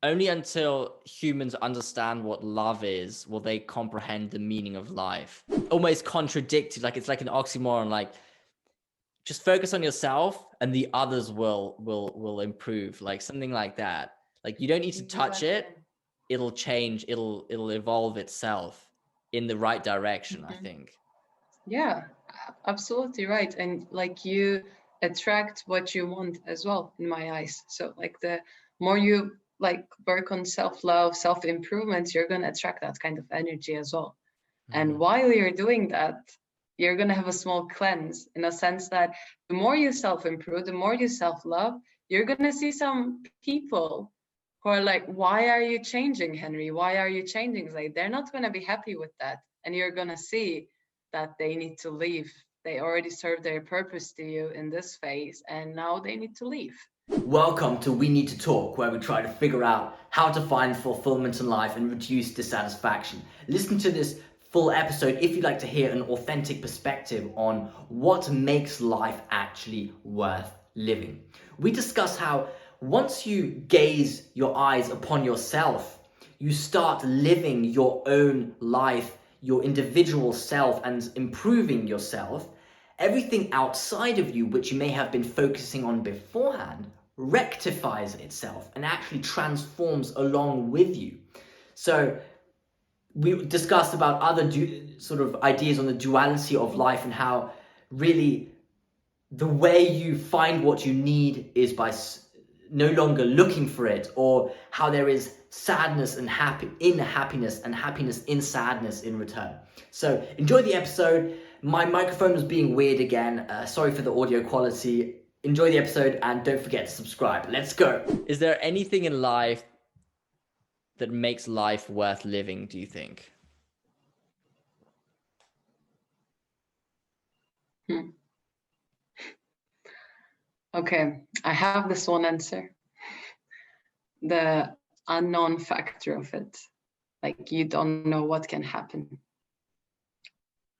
only until humans understand what love is will they comprehend the meaning of life. Almost contradicted, like it's like an oxymoron, like just focus on yourself and the others will improve, like something like that. Like you don't need to touch Exactly. it, it'll change, it'll evolve itself in the right direction, I Mhm. think. Yeah, absolutely right. And like you attract what you want as well, in my eyes. So like the more you like work on self-love, self-improvement, you're gonna attract that kind of energy as well. And Mhm. while you're doing that, you're gonna have a small cleanse in a sense that the more you self-improve, the more you self-love, you're gonna see some people who are like, why are you changing, Henry? Why are you changing? Like they're not gonna be happy with that. And you're gonna see that they need to leave. They already served their purpose to you in this phase, and now they need to leave. Welcome to We Need to Talk, where we try to figure out how to find fulfillment in life and reduce dissatisfaction. Listen to this full episode if you'd like to hear an authentic perspective on what makes life actually worth living. We discuss how once you gaze your eyes upon yourself, you start living your own life, your individual self, and improving yourself. Everything outside of you, which you may have been focusing on beforehand, rectifies itself and actually transforms along with you. So we discussed about other sort of ideas on the duality of life and how really the way you find what you need is by no longer looking for it, or how there is sadness and happiness and happiness in sadness in return. So enjoy the episode. My microphone was being weird again. Sorry for the audio quality. Enjoy the episode and don't forget to subscribe. Let's go. Is there anything in life that makes life worth living, do you think? Hmm. Okay, I have this one answer. The unknown factor of it. Like you don't know what can happen.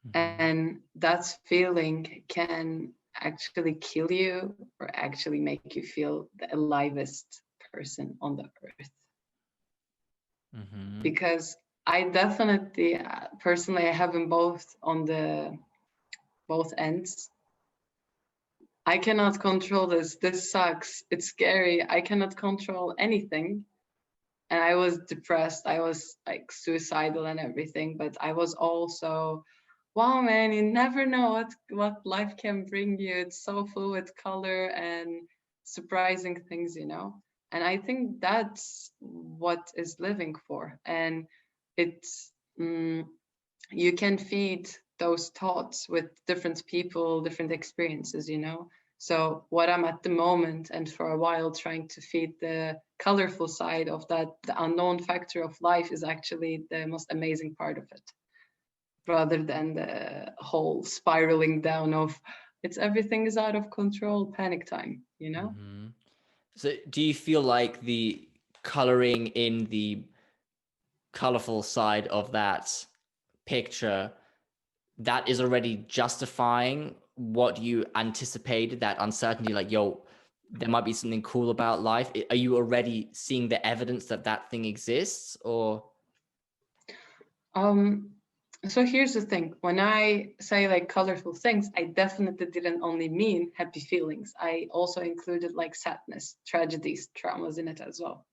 Mm-hmm. And that feeling can actually kill you or actually make you feel the alivest person on the earth. Mm-hmm. Because I definitely, personally, I have them both on the both ends. I cannot control this. This sucks. It's scary. I cannot control anything. And I was depressed. I was like suicidal and everything. But I was also, wow, man, you never know what life can bring you. It's so full with color and surprising things, you know. And I think that's what is living for. And it's you can feed those thoughts with different people, different experiences, you know. So what I'm at the moment and for a while trying to feed the colorful side of that, the unknown factor of life is actually the most amazing part of it, rather than the whole spiraling down of it's everything is out of control, panic time, you know? Mm-hmm. So do you feel like the coloring in the colorful side of that picture, that is already justifying what you anticipated, that uncertainty, like, yo, there might be something cool about life? Are you already seeing the evidence that that thing exists, or? Um, so here's the thing. When I say like colorful things, I definitely didn't only mean happy feelings. I also included like sadness, tragedies, traumas in it as well.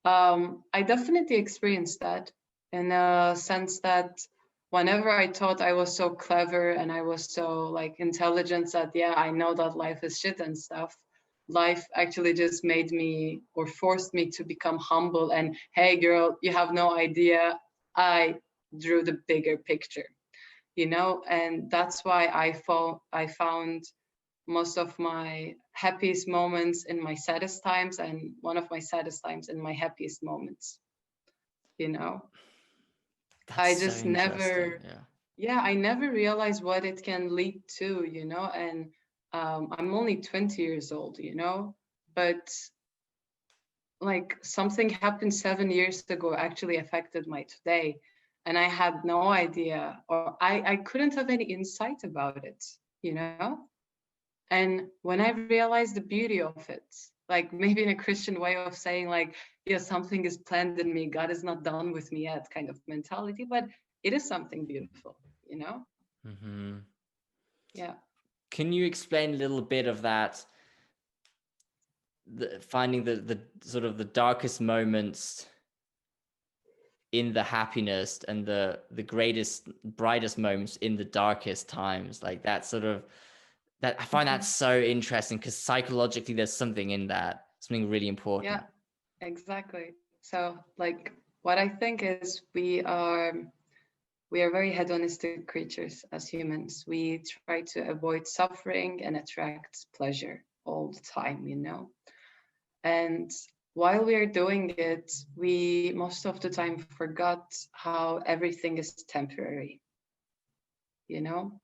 I definitely experienced that in a sense that whenever I thought I was so clever and I was so like intelligent that, yeah, I know that life is shit and stuff, life actually just made me or forced me to become humble and, hey, girl, you have no idea. I drew the bigger picture, you know, and that's why I found most of my happiest moments in my saddest times and one of my saddest times in my happiest moments, you know. That's I so just interesting. never, Yeah. yeah, I never realized what it can lead to, you know. And I'm only 20 years old, you know, but like something happened 7 years ago actually affected my today, and I had no idea, or I couldn't have any insight about it, you know. And when I realized the beauty of it, like maybe in a Christian way of saying like, yeah, something is planned in me, God is not done with me yet kind of mentality, but it is something beautiful, you know? Mm-hmm. Yeah. Can you explain a little bit of that, finding the sort of the darkest moments in the happiness, and the greatest, brightest moments in the darkest times, like that sort of, that I find that so interesting, because psychologically there's something in that, something really important. Yeah, exactly. So like what I think is we are very hedonistic creatures as humans. We try to avoid suffering and attract pleasure all the time, you know? And while we are doing it, we most of the time forgot how everything is temporary, you know?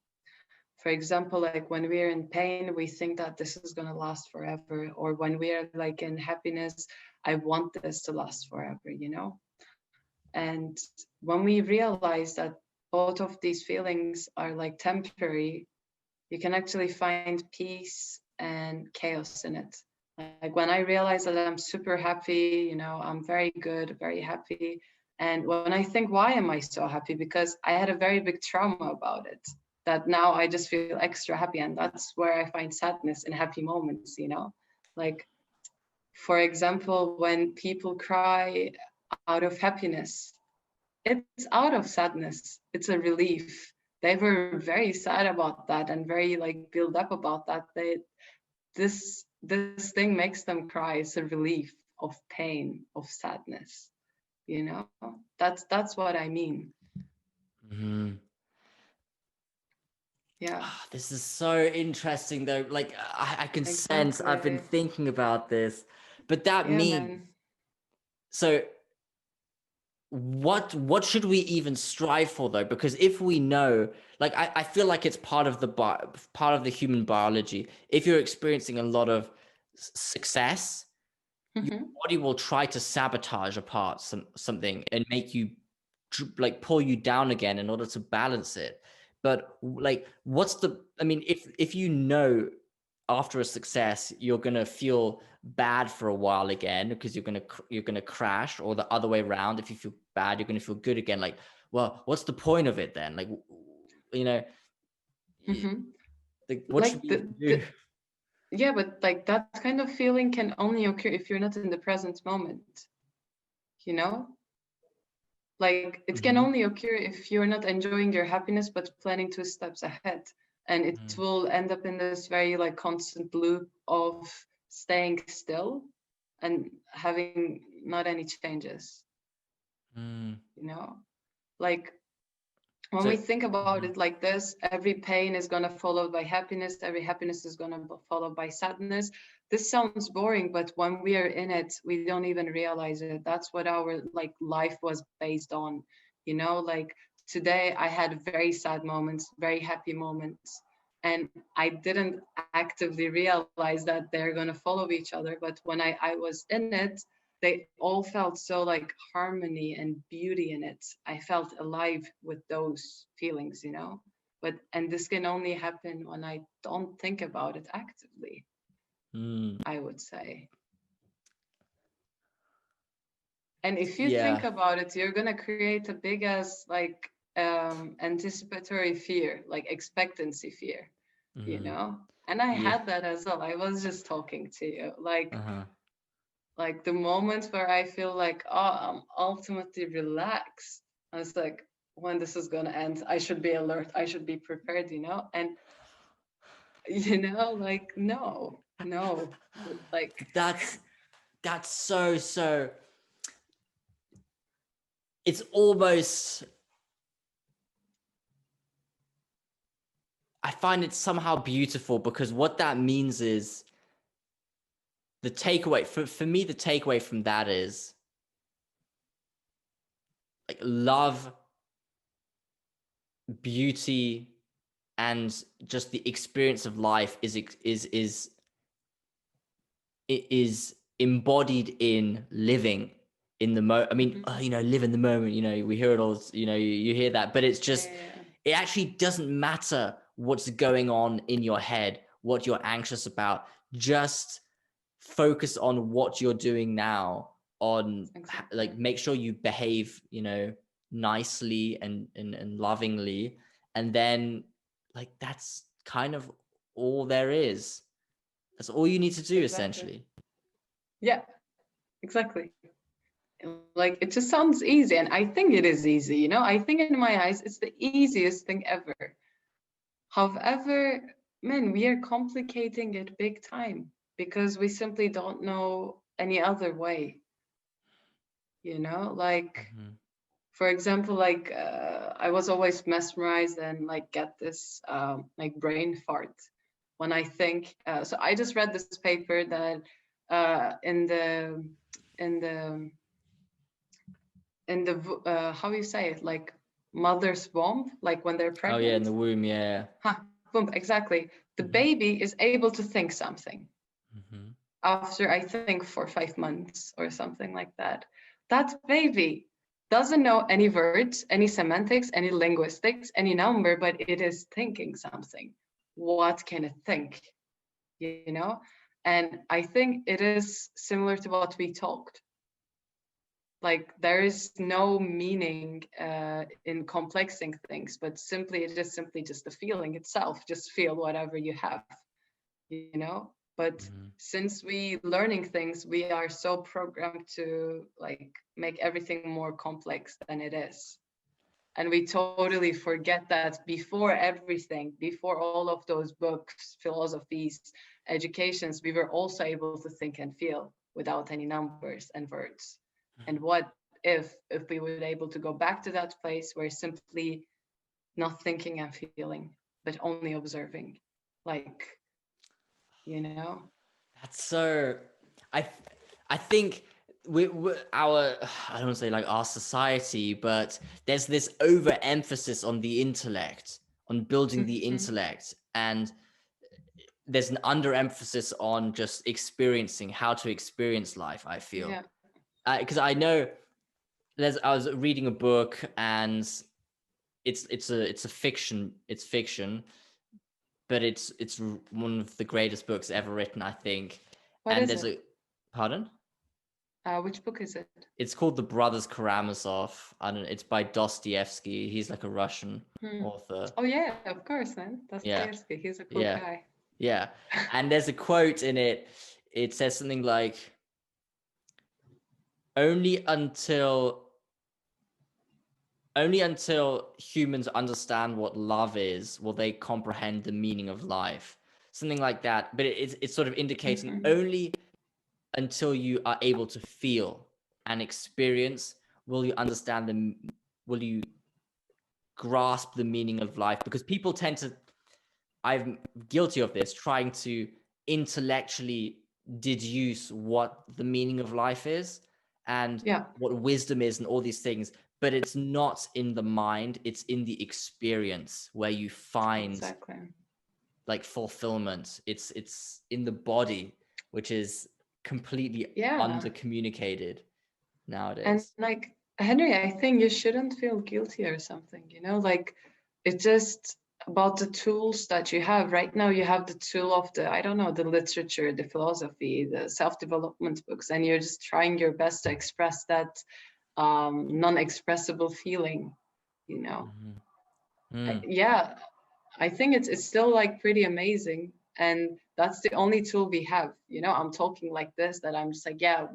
For example, like when we're in pain, we think that this is going to last forever. Or when we are like in happiness, I want this to last forever, you know? And when we realize that both of these feelings are like temporary, you can actually find peace and chaos in it. Like when I realize that I'm super happy, you know, I'm very good, very happy. And when I think, why am I so happy? Because I had a very big trauma about it, that now I just feel extra happy. And that's where I find sadness in happy moments, you know? Like, for example, when people cry out of happiness, it's out of sadness. It's a relief. They were very sad about that and very like built up about that. This thing makes them cry. It's a relief of pain, of sadness. You know, that's what I mean. Mm-hmm. Yeah, This is so interesting though. Like I can sense, I've been exactly. thinking about this, but that Yeah, means, man. so what should we even strive for though? Because if we know, like I feel like it's part of the part of the human biology. If you're experiencing a lot of success, your Hmm. body will try to sabotage apart something and make you like pull you down again in order to balance it. But like, what's the, I mean, if you know after a success you're gonna feel bad for a while again because you're gonna crash, or the other way around, if you feel bad you're gonna feel good again, like, well, what's the point of it then? Like, you know, Hmm. like what should Like we even do? yeah, but like that kind of feeling can only occur if you're not in the present moment. You know, like it can Hmm. only occur if you're not enjoying your happiness but planning 2 steps ahead, and it will end up in this very like constant loop of staying still and having not any changes, Mm. you know? Like when we So think about mhm. it like this, every pain is going to followed by happiness, every happiness is going to be followed by sadness. This sounds boring, but when we are in it we don't even realize it. That's what our like life was based on, you know? Like today I had very sad moments, very happy moments, and I didn't actively realize that they're going to follow each other, but when I was in it, they all felt so like harmony and beauty in it. I felt alive with those feelings, you know? But and this can only happen when I don't think about it actively, Mm. I would say. And if you think Yeah. about it, you're gonna create a big as like anticipatory fear, like expectancy fear, you Hmm. know? And I Yeah. had that as well. I was just talking to you. Uh-huh. Like the moments where I feel like, oh, I'm ultimately relaxed. I was like, when this is gonna end, I should be alert, I should be prepared, you know? And you know, like no, like That's so it's almost, I find it somehow beautiful, because what that means is, the takeaway for me, the takeaway from that is like love, beauty, and just the experience of life is embodied in living in the I mean, mhm, live in the moment. We hear it all. You hear that, but it's just, yeah, it actually doesn't matter what's going on in your head, what you're anxious about. Just focus on what you're doing now, on Exactly. like make sure you behave, you know, nicely and lovingly, and then like that's kind of all there is. That's all you need to do Exactly. essentially. Yeah, exactly. Like it just sounds easy, and I think it is easy, you know. I think in my eyes it's the easiest thing ever. However, man, we are complicating it big time because we simply don't know any other way, you know? Like, Mm-hmm. for example, like I was always mesmerized and like get this like brain fart when I think. So I just read this paper that in in the how you say it, like mother's womb, like when they're Oh yeah, in pregnant. the womb, yeah. Huh, boom, exactly. The Mm-hmm. baby is able to think something Mm-hmm. after I think 4 or 5 months or something like that. That baby doesn't know any words, any semantics, any linguistics, any number, but it is thinking something. What can it think? You know? And I think it is similar to what we talked. Like there is no meaning in complexing things, but simply it is simply just the feeling itself. Just feel whatever you have, you know. But Mm-hmm. since we learning things, we are so programmed to like make everything more complex than it is, and we totally forget that before everything, before all of those books, philosophies, educations, we were also able to think and feel without any numbers and words. And what if we were able to go back to that place where simply not thinking and feeling, but only observing, like, you know? That's so. I I think we our I don't want to say like our society, but there's this overemphasis on the intellect, on building the Mm-hmm. intellect, and there's an underemphasis on just experiencing how to experience life. I feel Yeah. because I know I was reading a book and it's a fiction. It's fiction, but it's one of the greatest books ever written, I think. What And is there's it? a pardon. Which book is it? It's called The Brothers Karamazov. I don't know. It's by Dostoevsky. He's like a Russian Hmm. author. Oh yeah, of course, man. Yeah, Dostoevsky. He's a cool yeah, guy. yeah. And there's a quote in it. It says something like, "Only until humans understand what love is, will they comprehend the meaning of life." Something like that. But it's sort of indicating Mm-hmm. only until you are able to feel and experience will you understand the will you grasp the meaning of life, because people tend to, I'm guilty of this, trying to intellectually deduce what the meaning of life is and Yeah, what wisdom is and all these things, but it's not in the mind, it's in the experience where you find exactly. like fulfillment. It's in the body, which is completely Yeah. under communicated And nowadays. like Henry, I think you shouldn't feel guilty or something, you know, like it's just about the tools that you have. Right now you have the tool of the, I don't know, the literature, the philosophy, the self-development books, and you're just trying your best to express that non-expressible feeling, you know. Mm-hmm. Mm. Yeah, I think it's still like pretty amazing. And that's the only tool we have. You know, I'm talking like this, that I'm just like, yeah,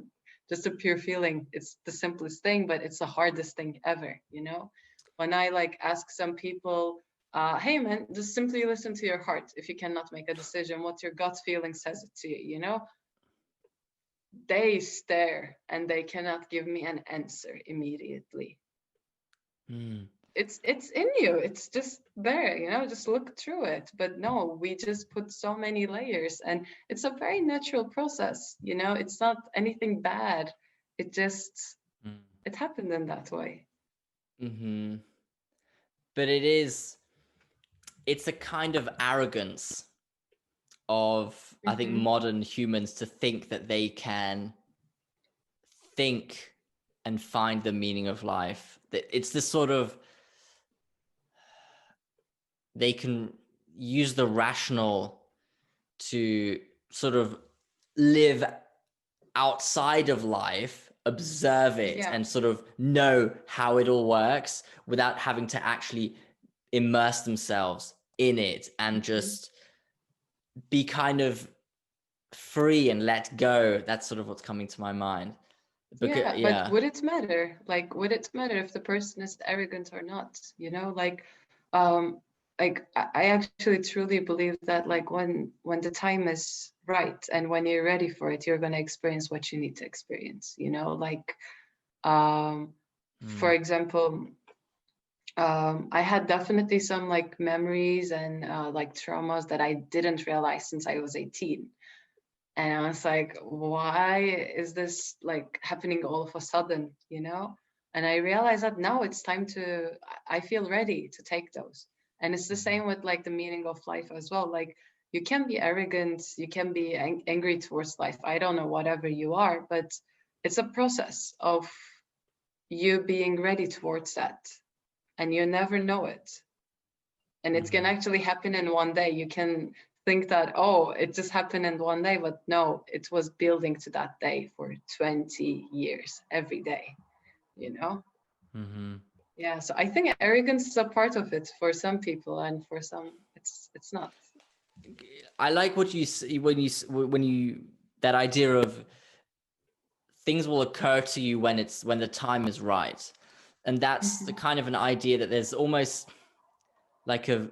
just a pure feeling. It's the simplest thing, but it's the hardest thing ever, you know? When I like ask some people, hey man, just simply listen to your heart. If you cannot make a decision, what your gut feeling says it to you, you know? They stare and they cannot give me an answer immediately. Mm. It's in you, it's just there, you know, just look through it. But no, we just put so many layers, and it's a very natural process, you know, it's not anything bad. It just, Mm. it happened in that way. Mm-hmm. But it's a kind of arrogance of, I think, Mm-hmm. modern humans to think that they can think and find the meaning of life. That it's this sort of, they can use the rational to sort of live outside of life, observe it, Yeah. and sort of know how it all works without having to actually immerse themselves in it and Mhm. just be kind of free and let go. That's sort of what's coming to my mind. Because Yeah, but yeah. would it matter? Like, would it matter if the person is arrogant or not? You know, um, I actually truly believe that like when the time is right and when you're ready for it, you're gonna experience what you need to experience. You know, like um, for Mm. example, I had definitely some like memories and like traumas that I didn't realize since I was 18. And I was like, why is this like happening all of a sudden, you know? And I realized that now it's time to, I feel ready to take those. And it's the Mhm. same with like the meaning of life as well. Like you can be arrogant, you can be angry towards life. I don't know, whatever you are, but it's a process of you being ready towards that. And you never know it. And it can Mhm. actually happen in one day. You can think that, oh, it just happened in one day, but no, it was building to that day for 20 years every day, you know? Mhm. Yeah, so I think arrogance is a part of it for some people, and for some it's not. I like what you see when you that idea of things will occur to you when the time is right, and that's the Mhm. kind of an idea that there's almost like a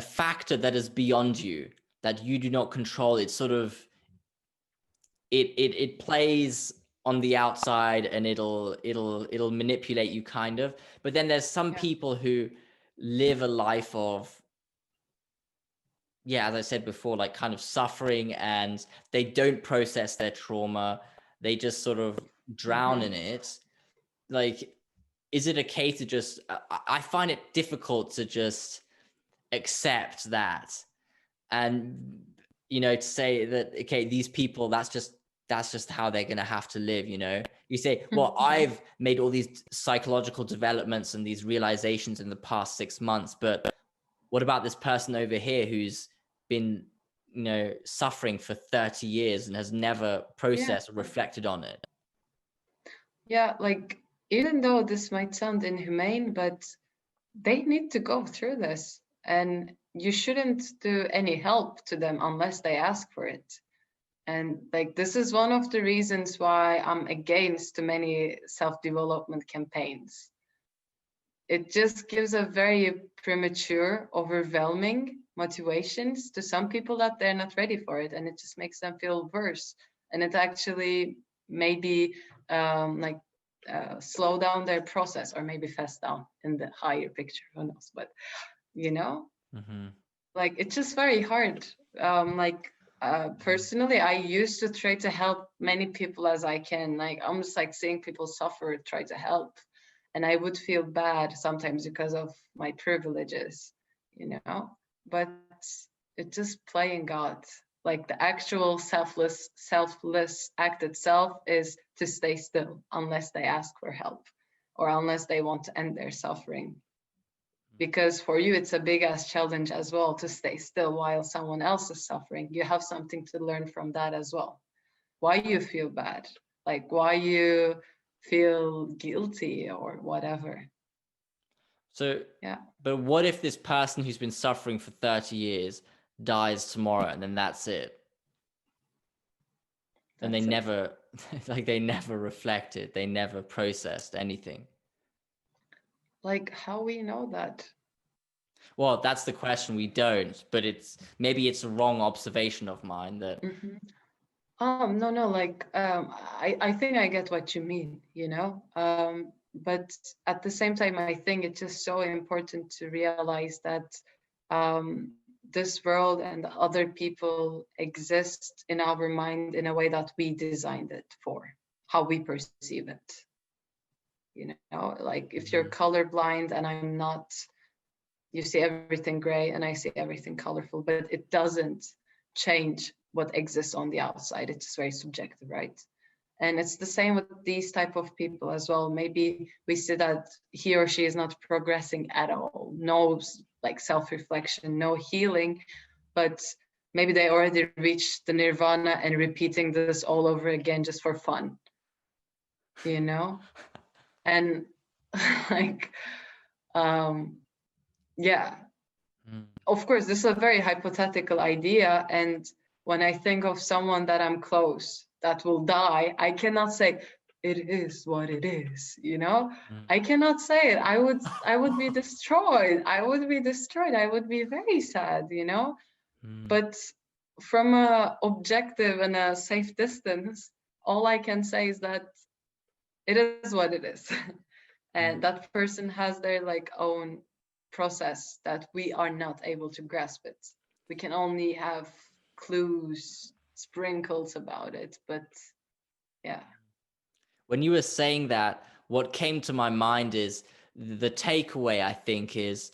factor that is beyond you that you do not control. It's sort of it plays on the outside and it'll manipulate you kind of. But then there's some Yeah. people who live a life of, yeah, as I said before, like kind of suffering, and they don't process their trauma. They just sort of drown Hmm. in it. Like, is it a case to just, I find it difficult to just accept that. And, to say that, okay, these people, that's just how they're going to have to live. You say, well, Hmm. I've made all these psychological developments and these realizations in the past 6 months, but what about this person over here who's been suffering for 30 years and has never Yeah. processed or reflected on it? Yeah, like even though this might sound inhumane, but they need to go through this, and you shouldn't do any help to them unless they ask for it. And like this is one of the reasons why I'm against many self-development campaigns. It just gives a very premature, overwhelming motivations to some people that they're not ready for it, and it just makes them feel worse. And it actually maybe like slow down their process, or maybe fast down in the higher picture. Who knows? But you know, Mm-hmm. like it's just very hard. Like personally, I used to try to help many people as I can. Like I'm just like seeing people suffer, try to help, and I would feel bad sometimes because of my privileges, you know. But it's just playing God. Like the actual selfless act itself is to stay still unless they ask for help, or unless they want to end their suffering, because for you it's a big ass challenge as well to stay still while someone else is suffering. You have something to learn from that as well. Why you feel bad, like why you feel guilty or whatever. So, Yeah, but what if this person who's been suffering for 30 years dies tomorrow and then that's it? And they that's it. never, like, they never reflected, they never processed anything. Like how we know that? Well, that's the question. We don't, but maybe it's a wrong observation of mine that. Hmm. No, no, like I think I get what you mean, you know. But at the same time, I think it's just so important to realize that this world and other people exist in our mind in a way that we designed it for, how we perceive it. You know, like if you're Mhm. colorblind and I'm not, you see everything gray and I see everything colorful, but it doesn't change what exists on the outside. It's just very subjective, right? And it's the same with these type of people as well. Maybe we see that he or she is not progressing at all, no like self-reflection, no healing, but maybe they already reached the nirvana and repeating this all over again just for fun, you know? And like, yeah, Mm. of course, this is a very hypothetical idea. And when I think of someone that I'm close that will die, I cannot say it is what it is, you know? Mm. I cannot say it. I would be destroyed. I would be destroyed. I would be very sad, you know? Mm. But from a objective and a safe distance, all I can say is that it is what it is. Mm. And that person has their like own process that we are not able to grasp it. We can only have clues, sprinkles about it, but yeah. When you were saying that, what came to my mind is the takeaway, I think, is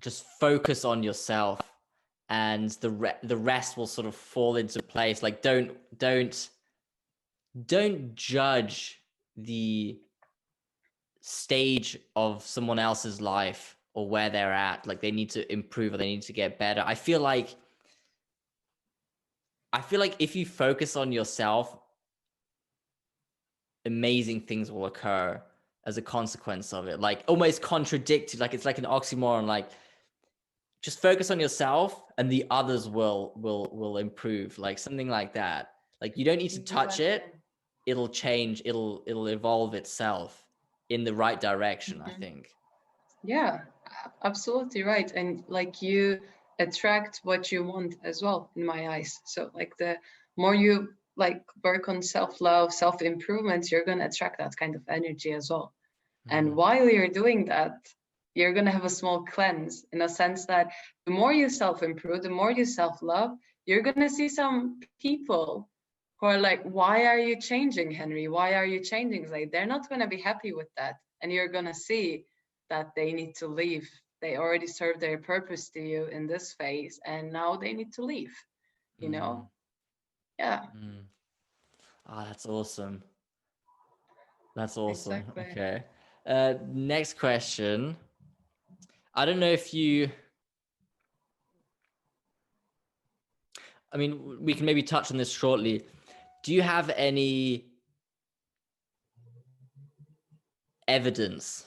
just focus on yourself, and the rest will sort of fall into place. Like don't judge the stage of someone else's life or where they're at. Like they need to improve or they need to get better. I feel like if you focus on yourself, amazing things will occur as a consequence of it. Like almost contradicted, like it's like an oxymoron. Like just focus on yourself and the others will improve, like something like that. Like you don't need to touch Exactly. it, it'll change, it'll evolve itself in the right direction, I Mhm. think. Yeah, absolutely right. And like you attract what you want as well, in my eyes. So like the more you like work on self-love, self-improvement, you're gonna attract that kind of energy as well. And Mm, while you're doing that, you're going to have a small cleanse in a sense that the more you self improve, the more you self love, you're going to see some people who are like, why are you changing, Henry? Why are you changing? Like, they're not going to be happy with that. And you're going to see that they need to leave. They already served their purpose to you in this phase, and now they need to leave, you mm, know? Yeah, mm. Ah, that's awesome. That's awesome. exactly. Okay. Next question. I don't know if you, I mean, we can maybe touch on this shortly. Do you have any evidence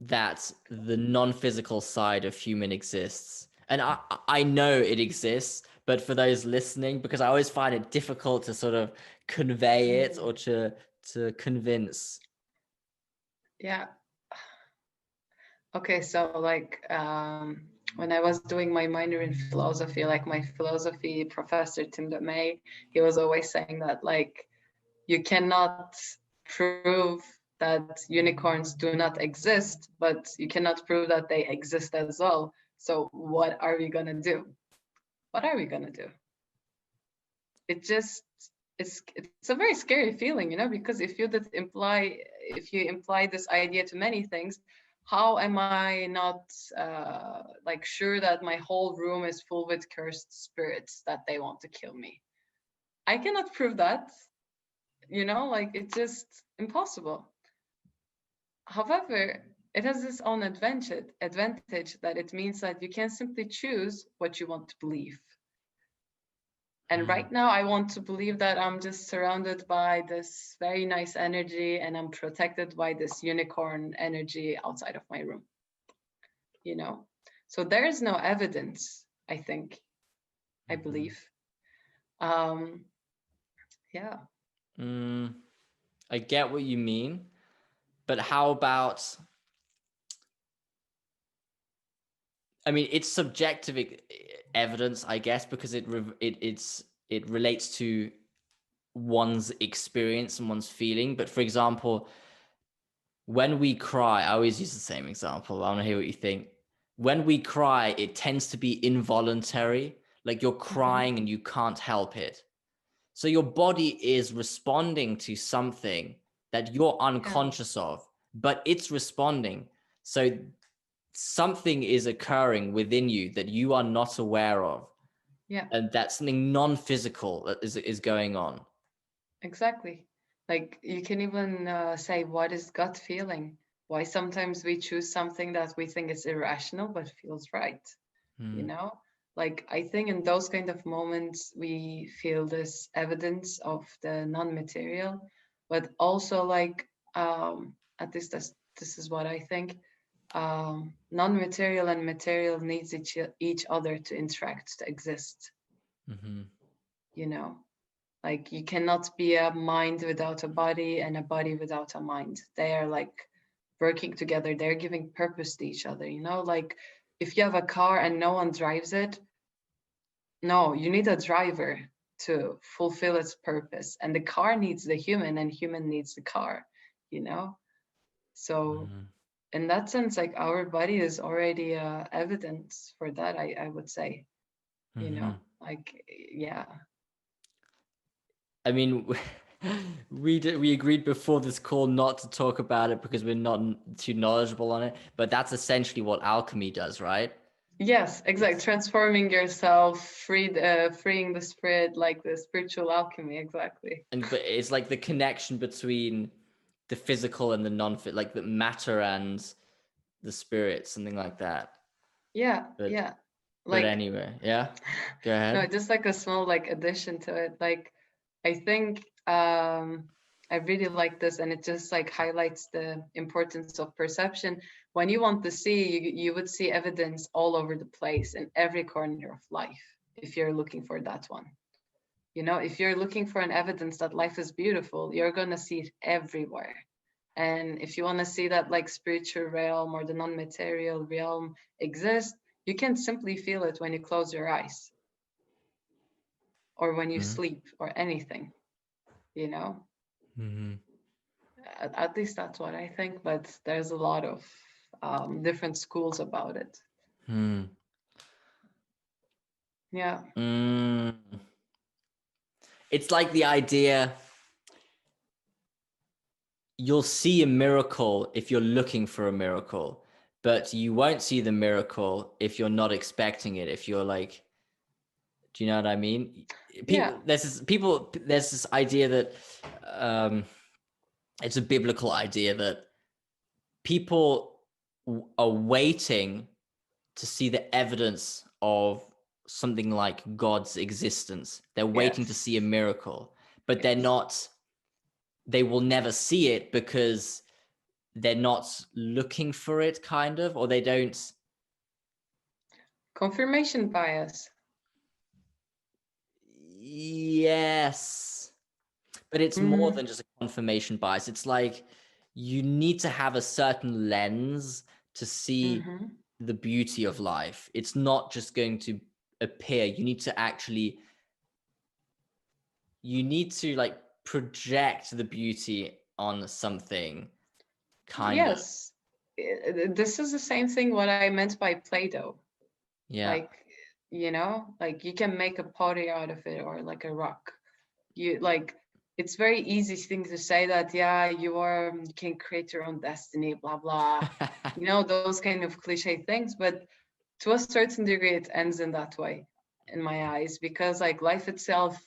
that the non-physical side of human exists? And I know it exists, but for those listening, because I always find it difficult to sort of convey it or Mm, to convince. yeah. Okay, so like when I was doing my minor in philosophy, like my philosophy professor Tim May, he was always saying that like you cannot prove that unicorns do not exist, but you cannot prove that they exist as well. So what are we gonna do? What are we gonna do? It just it's a very scary feeling, you know, because if you imply this idea to many things, how am I not like sure that my whole room is full with cursed spirits that they want to kill me? I cannot prove that, you know, like it's just impossible. However, it has its own advantage that it means that you can simply choose what you want to believe. And Mm, right now, I want to believe that I'm just surrounded by this very nice energy and I'm protected by this unicorn energy outside of my room, you know? So there is no evidence, I think, I mhm. believe. Um, yeah. Mm, I get what you mean, but how about, I mean, it's subjective evidence, I guess, because it relates to one's experience and one's feeling. But for example, when we cry, I always use the same example. I want to hear what you think. When we cry, it tends to be involuntary, like you're Mhm. crying and you can't help it. So your body is responding to something that you're Yeah. unconscious of, but it's responding. So something is occurring within you that you are not aware of, Yeah. and that's something non-physical that is going on. Exactly. Like you can even say, what is gut feeling? Why sometimes we choose something that we think is irrational but feels right, you Hmm. know? Like, I think in those kind of moments, we feel this evidence of the non-material, but also like, at least this is what I think, non-material and material needs each other to interact, to exist, Mm-hmm. you know? Like, you cannot be a mind without a body and a body without a mind. They are like working together. They're giving purpose to each other, you know? Like, if you have a car and no one drives it, no, you need a driver to fulfill its purpose. And the car needs the human and human needs the car, you know? So Mm-hmm. in that sense, like our body is already evidence for that, I would say, you Mm-hmm. know, like, yeah. I mean, we agreed before this call not to talk about it because we're not too knowledgeable on it, but that's essentially what alchemy does, right? Yes, exactly. It's Transforming yourself, freeing the spirit, like the spiritual alchemy, exactly. but it's like the connection between the physical and the non-fit, like the matter and the spirit, something like that. Yeah, But yeah. but Like, anyway, yeah. Go no, ahead. just like a small like addition to it. Like, I think I really like this, and it just like highlights the importance of perception. When you want to see, you would see evidence all over the place in every corner of life if you're looking for that one. You know, if you're looking for an evidence that life is beautiful, you're gonna see it everywhere. And if you want to see that like spiritual realm or the non-material realm exist, you can simply feel it when you close your eyes or when you Mm-hmm. sleep or anything, you know? Mm-hmm. At least that's what I think, but there's a lot of different schools about it. Hmm. Yeah. Mm. It's like the idea you'll see a miracle if you're looking for a miracle, but you won't see the miracle if you're not expecting it. If you're like, do you know what I mean? Yeah. There's this idea that um, it's a biblical idea that people are waiting to see the evidence of something like God's existence. They're waiting to see a Yes. miracle, but Yes. they will never see it because they're not looking for it, kind of, or they don't. Confirmation bias. Yes, but it's more Mm-hmm. than just a confirmation bias. It's like you need to have a certain lens to see Mm-hmm. the beauty of life. It's not just going to appear. You need to like project the beauty on something, kind of. Yes. This is the same thing what I meant by Play-Doh. Yeah. Like, you know, like you can make a pottery out of it or like a rock. You like, it's very easy thing to say that, yeah, you can create your own destiny, blah blah, you know, those kind of cliche things. But to a certain degree it ends in that way in my eyes, because like life itself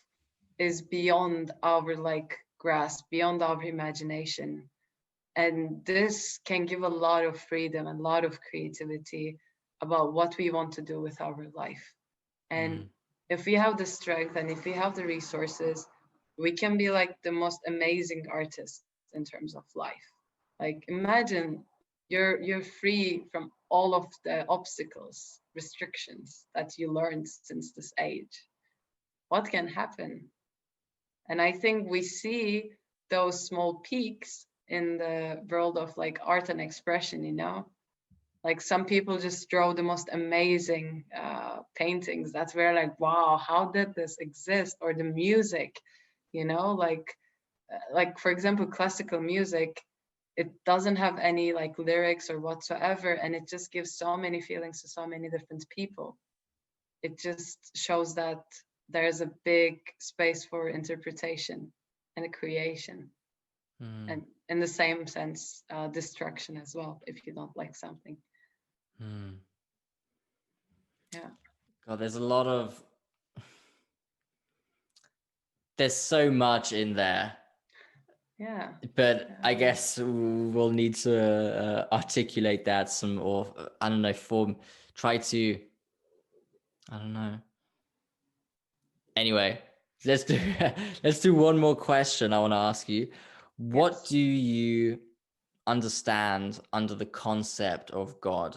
is beyond our like grasp, beyond our imagination. And this can give a lot of freedom and a lot of creativity about what we want to do with our life. And Mm, if we have the strength and if we have the resources, we can be like the most amazing artists in terms of life. Like, imagine you're free from all of the obstacles, restrictions that you learned since this age. What can happen? And I think we see those small peaks in the world of like art and expression, you know? Like, some people just draw the most amazing paintings that we're like, wow, how did this exist? Or the music, you know, like for example, classical music, it doesn't have any like lyrics or whatsoever, and it just gives so many feelings to so many different people. It just shows that there's a big space for interpretation and creation, mm, and in the same sense, destruction as well if you don't like something. mm. Yeah. God, there's so much in there, Yeah. but I Yeah. guess we'll need to articulate that some, or I don't know, try to I don't know. Anyway, let's do let's do one more question I want to ask you. What Yes. do you understand under the concept of God?